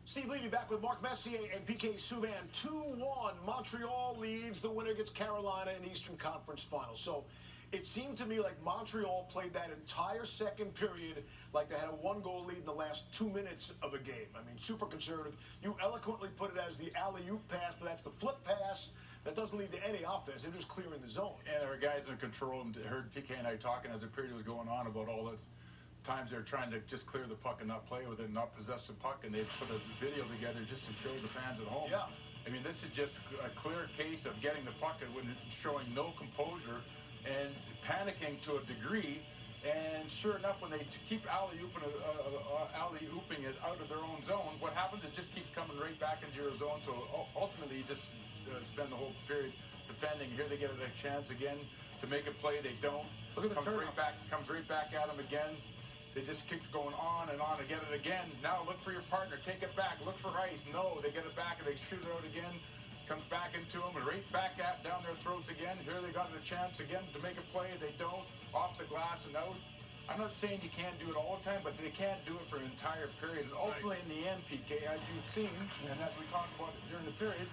Steve Levy back with Mark Messier and PK Subban. 2-1. Montreal leads. The winner gets Carolina in the Eastern Conference Finals. So it seemed to me like Montreal played that entire second period like they had a one-goal lead in the last 2 minutes of a game. I mean, super conservative. You eloquently put it as the alley-oop pass, but that's the flip pass. That doesn't lead to any offense. They're just clearing the zone. And our guys in control heard PK and I talking as the period was going on about all the times they're trying to just clear the puck and not play with it, not possess the puck, and they put a video together just to show the fans at home. Yeah. I mean, this is just a clear case of getting the puck and showing no composure and panicking to a degree. And sure enough, when they keep alley-ooping it out of their own zone, what happens? It just keeps coming right back into your zone. So ultimately, you just spend the whole period defending. Here they get a chance again to make a play. They don't. Look at the turnover. Comes right back at them again. It just keeps going on and on. They get it again. Now look for your partner. Take it back. Look for ice. No, they get it back and they shoot it out again. Comes back into them and right back down their throats again. Here they got a chance again to make a play. They don't. Off the glass and out. I'm not saying you can't do it all the time, but they can't do it for an entire period. And ultimately, in the end, PK, as you've seen, and as we talked about during the period,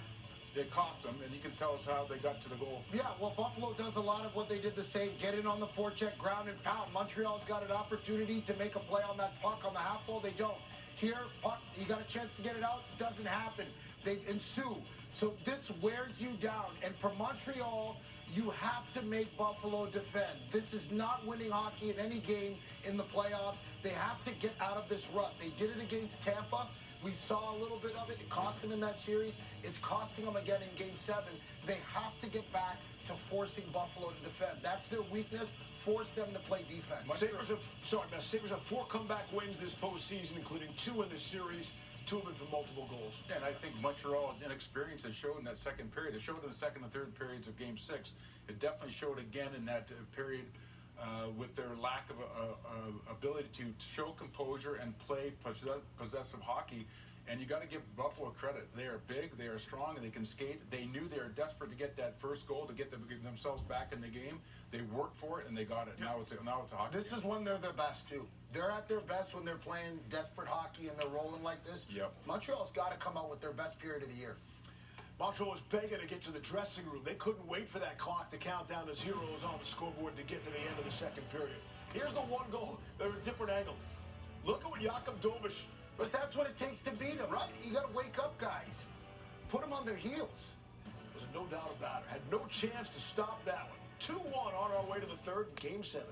it cost them, and you can tell us how they got to the goal. Yeah, well, Buffalo does a lot of what they did the same. Get in on the forecheck, ground and pound. Montreal's got an opportunity to make a play on that puck on the half wall. They don't. Here, puck, you got a chance to get it out. Doesn't happen. They ensue. So this wears you down. And for Montreal, you have to make Buffalo defend. This is not winning hockey in any game in the playoffs. They have to get out of this rut. They did it against Tampa. We saw a little bit of it. It cost them in that series. It's costing them again in Game 7. They have to get back to forcing Buffalo to defend. That's their weakness. Force them to play defense. Sabres have 4 comeback wins this postseason, including 2 in this series. 2 of them for multiple goals. And I think Montreal's inexperience has showed in that second period. It showed in the second and third periods of Game 6. It definitely showed again in that period with their lack of ability to show composure and play possessive hockey. And you got to give Buffalo credit. They are big, they are strong, and they can skate. They knew they were desperate to get that first goal, to get themselves back in the game. They worked for it, and they got it. Yep. Now it's a hockey This game. is when they're their best, too. They're at their best when they're playing desperate hockey and they're rolling like this. Yep. Montreal's got to come out with their best period of the year. Montreal was begging to get to the dressing room. They couldn't wait for that clock to count down to zeros on the scoreboard to get to the end of the second period. Here's the one goal at a different angle. Look at what Jakob Dobisch. But that's what it takes to beat them, right? You got to wake up, guys. Put them on their heels. There's no doubt about it. Had no chance to stop that one. 2-1 on our way to the third in Game 7.